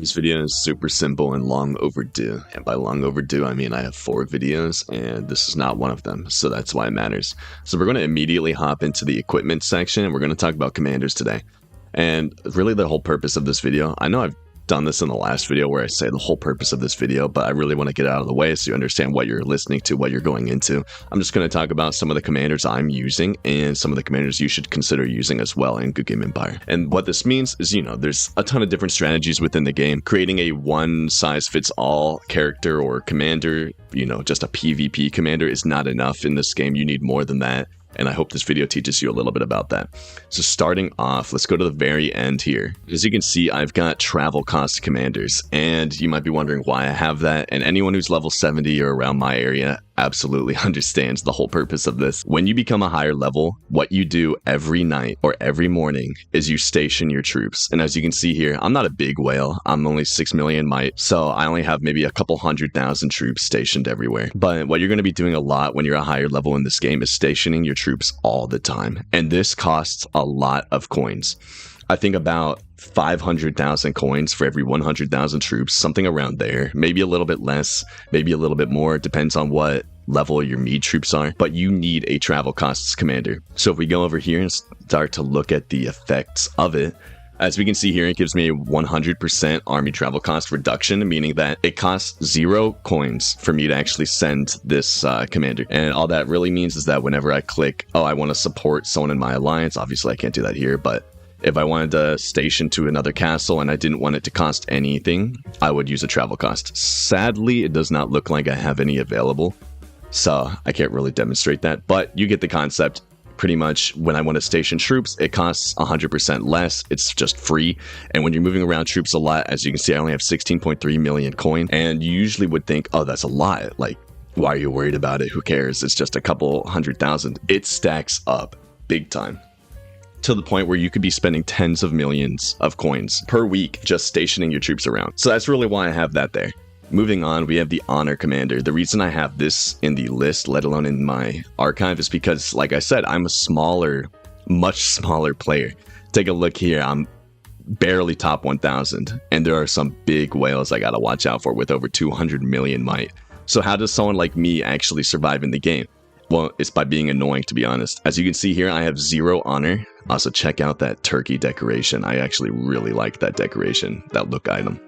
Today's video is super simple and long overdue. And by long overdue, I mean I have 4 videos and this is not one of them. So that's why it matters. So we're going to immediately hop into the equipment section and we're going to talk about commanders today. And really the whole purpose of this video, I know I've done this in the last video where I say the whole purpose of this video, but I really want to get it out of the way so you understand what you're listening to, what you're going into. I'm just going to talk about some of the commanders I'm using and some of the commanders you should consider using as well in Goodgame Empire. And what this means is, there's a ton of different strategies within the game. Creating a one-size-fits-all character or commander, just a PvP commander is not enough in this game. You need more than that. And I hope this video teaches you a little bit about that. So starting off, let's go to the very end here. As you can see, I've got travel cost commanders, and you might be wondering why I have that. And anyone who's level 70 or around my area absolutely understands the whole purpose of this. When you become a higher level, what you do every night or every morning is you station your troops. And as you can see here, I'm not a big whale. I'm only 6 million might, so I only have maybe a couple 100,000 troops stationed everywhere. But what you're going to be doing a lot when you're a higher level in this game is stationing your troops all the time. And this costs a lot of coins. I think about 500,000 coins for every 100,000 troops, something around there, maybe a little bit less, maybe a little bit more, depends on what level your meat troops are, but you need a travel costs commander. So if we go over here and start to look at the effects of it, as we can see here, it gives me a 100% army travel cost reduction, meaning that it costs 0 coins for me to actually send this commander. And all that really means is that whenever I click, oh, I want to support someone in my alliance, obviously I can't do that here, but if I wanted to station to another castle and I didn't want it to cost anything, I would use a travel cost. Sadly, it does not look like I have any available, so I can't really demonstrate that, but you get the concept. Pretty much when I want to station troops, it costs 100% less. It's just free. And when you're moving around troops a lot, as you can see, I only have 16.3 million coin. And you usually would think, oh, that's a lot. Like, why are you worried about it? Who cares? It's just a couple 100,000. It stacks up big time, to the point where you could be spending tens of millions of coins per week just stationing your troops around. So that's really why I have that there. Moving on, we have the Honor Commander. The reason I have this in the list, let alone in my archive, is because, like I said, I'm a much smaller player. Take a look here. I'm barely top 1,000, and there are some big whales I gotta watch out for with over 200 million might. So how does someone like me actually survive in the game? Well, it's by being annoying, to be honest. As you can see here, I have 0 honor. Also, check out that turkey decoration. I actually really like that decoration, that look item.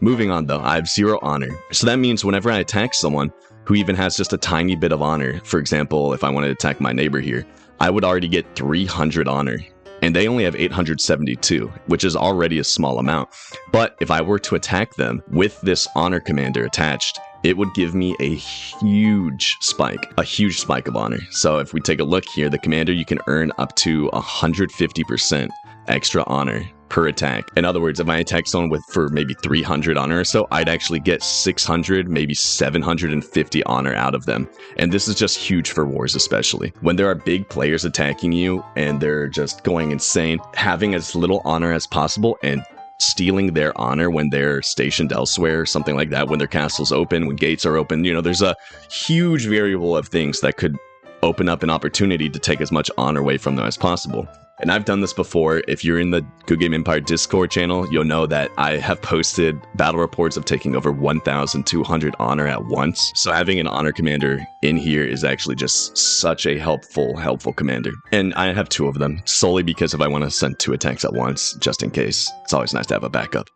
Moving on though, I have 0 honor. So that means whenever I attack someone who even has just a tiny bit of honor, for example, if I wanted to attack my neighbor here, I would already get 300 honor. And they only have 872, which is already a small amount. But if I were to attack them with this honor commander attached, it would give me a huge spike of honor. So if we take a look here, the commander, you can earn up to 150% extra honor per attack. In other words, if I attack someone for maybe 300 honor or so, I'd actually get 600, maybe 750 honor out of them. And this is just huge for wars, especially when there are big players attacking you and they're just going insane. Having as little honor as possible and stealing their honor when they're stationed elsewhere, something like that, when their castle's open, when gates are open, there's a huge variable of things that could open up an opportunity to take as much honor away from them as possible. And I've done this before. If you're in the Goodgame Empire Discord channel, you'll know that I have posted battle reports of taking over 1,200 honor at once. So having an honor commander in here is actually just such a helpful commander. And I have 2 of them, solely because if I want to send 2 attacks at once, just in case, it's always nice to have a backup.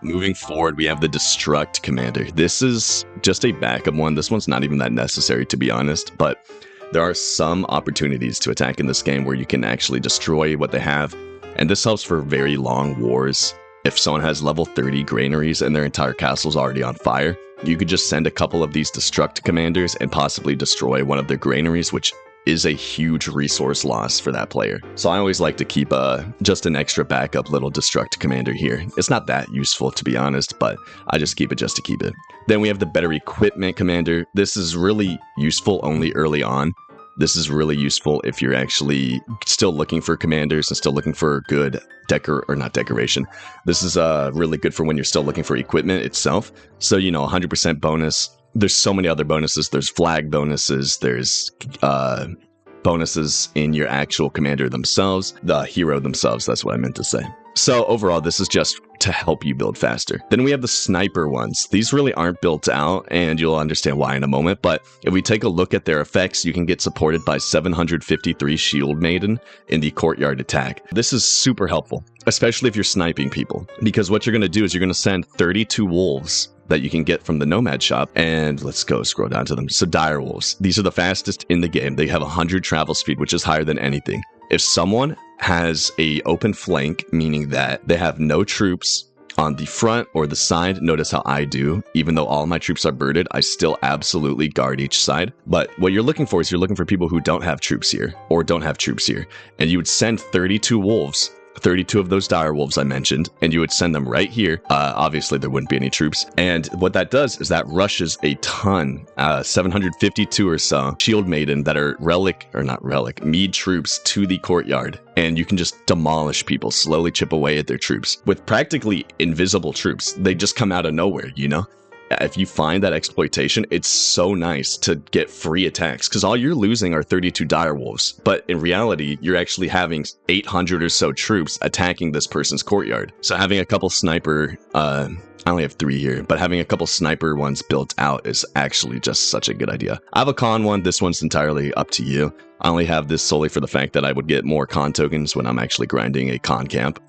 Moving forward, we have the Destruct Commander. This is just a backup one. This one's not even that necessary, to be honest, but there are some opportunities to attack in this game where you can actually destroy what they have, and this helps for very long wars. If someone has level 30 granaries and their entire castle's already on fire, you could just send a couple of these Destruct Commanders and possibly destroy one of their granaries, which is a huge resource loss for that player. So I always like to keep just an extra backup little Destruct Commander here. It's not that useful, to be honest, but I just keep it just to keep it. Then we have the Better Equipment Commander. This is really useful only early on. This is really useful if you're actually still looking for commanders and still looking for good decoration. This is really good for when you're still looking for equipment itself. So, 100% bonus. There's so many other bonuses. There's flag bonuses. There's bonuses in your actual commander themselves, the hero themselves, that's what I meant to say. So overall, this is just to help you build faster. Then we have the sniper ones. These really aren't built out, and you'll understand why in a moment, but if we take a look at their effects, you can get supported by 753 Shield Maiden in the Courtyard attack. This is super helpful, especially if you're sniping people, because what you're going to do is you're going to send 32 wolves that you can get from the Nomad shop, and let's go scroll down to them. So dire wolves, these are the fastest in the game. They have 100 travel speed, which is higher than anything. If someone has a open flank, meaning that they have no troops on the front or the side, notice how I do, even though all my troops are birded, I still absolutely guard each side. But what you're looking for is you're looking for people who don't have troops here or don't have troops here, and you would send 32 wolves, 32 of those dire wolves I mentioned, and you would send them right here. Obviously there wouldn't be any troops, and what that does is that rushes a ton, 752 or so Shield Maiden that are Mead troops to the Courtyard, and you can just demolish people, slowly chip away at their troops with practically invisible troops. They just come out of nowhere, you know? If you find that exploitation, it's so nice to get free attacks, because all you're losing are 32 dire wolves, but in reality you're actually having 800 or so troops attacking this person's courtyard. So having a couple sniper, I only have 3 here, but having a couple sniper ones built out is actually just such a good idea. I have a con one. This one's entirely up to you. I only have this solely for the fact that I would get more con tokens when I'm actually grinding a con camp.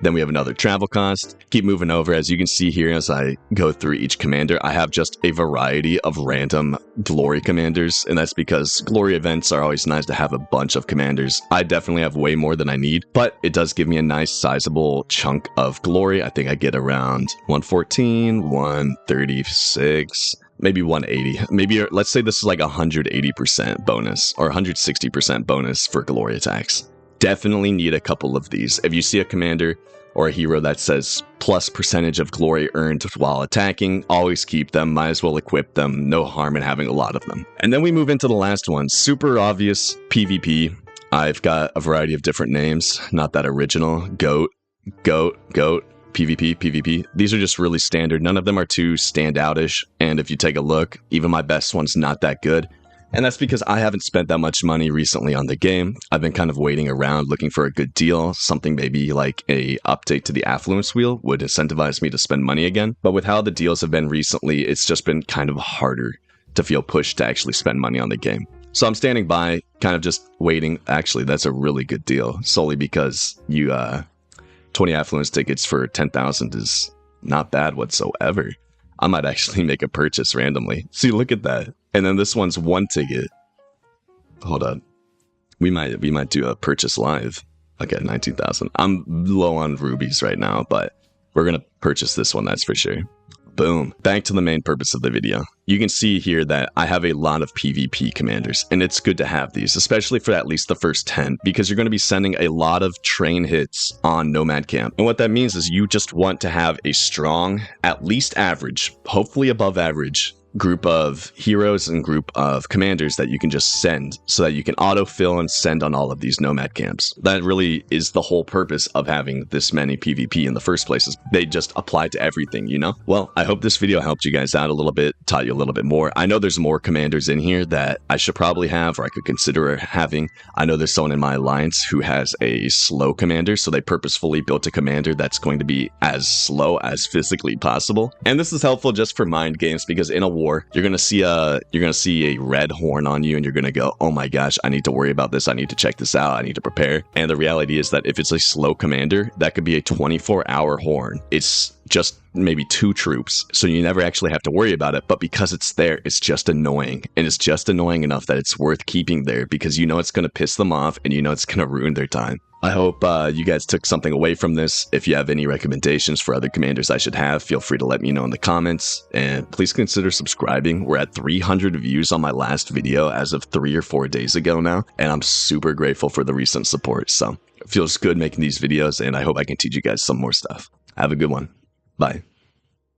Then we have another travel cost. Keep moving over. As you can see here, as I go through each commander, I have just a variety of random glory commanders, and that's because glory events are always nice to have a bunch of commanders. I definitely have way more than I need, but it does give me a nice sizable chunk of glory. I think I get around 114, 136, maybe 180. Maybe let's say this is like 180% bonus or 160% bonus for glory attacks. Definitely need a couple of these. If you see a commander or a hero that says plus percentage of glory earned while attacking, always keep them. Might as well equip them. No harm in having a lot of them. And then we move into the last one. Super obvious PvP. I've got a variety of different names. Not that original. Goat, PvP, PvP. These are just really standard. None of them are too standoutish. And if you take a look, even my best one's not that good. And that's because I haven't spent that much money recently on the game. I've been kind of waiting around looking for a good deal. Something maybe like a update to the affluence wheel would incentivize me to spend money again. But with how the deals have been recently, it's just been kind of harder to feel pushed to actually spend money on the game. So I'm standing by, kind of just waiting. Actually, that's a really good deal, solely because you 20 affluence tickets for 10,000 is not bad whatsoever. I might actually make a purchase randomly. See, look at that. And then this one's 1 ticket. Hold on. We might do a purchase live. Okay, 19,000. I'm low on rubies right now, but we're going to purchase this one, that's for sure. Boom. Back to the main purpose of the video. You can see here that I have a lot of PvP commanders, and it's good to have these, especially for at least the first 10, because you're going to be sending a lot of train hits on Nomad Camp. And what that means is you just want to have a strong, at least average, hopefully above average, group of heroes and group of commanders that you can just send so that you can autofill and send on all of these nomad camps. That really is the whole purpose of having this many PvP in the first place, is they just apply to everything, you know? Well, I hope this video helped you guys out a little bit, taught you a little bit more. I know there's more commanders in here that I should probably have, or I could consider having. I know there's someone in my alliance who has a slow commander, so they purposefully built a commander that's going to be as slow as physically possible. And this is helpful just for mind games, because in a war, you're gonna see a red horn on you, and you're gonna go, oh my gosh, I need to worry about this. I need to check this out. I need to prepare. And the reality is that if it's a slow commander, that could be a 24-hour horn. It's just maybe 2 troops, so you never actually have to worry about it. But because it's there, it's just annoying, and it's just annoying enough that it's worth keeping there, because you know it's gonna piss them off, and you know it's gonna ruin their time. I hope you guys took something away from this. If you have any recommendations for other commanders I should have, feel free to let me know in the comments. And please consider subscribing. We're at 300 views on my last video as of 3 or 4 days ago now. And I'm super grateful for the recent support. So it feels good making these videos, and I hope I can teach you guys some more stuff. Have a good one. Bye.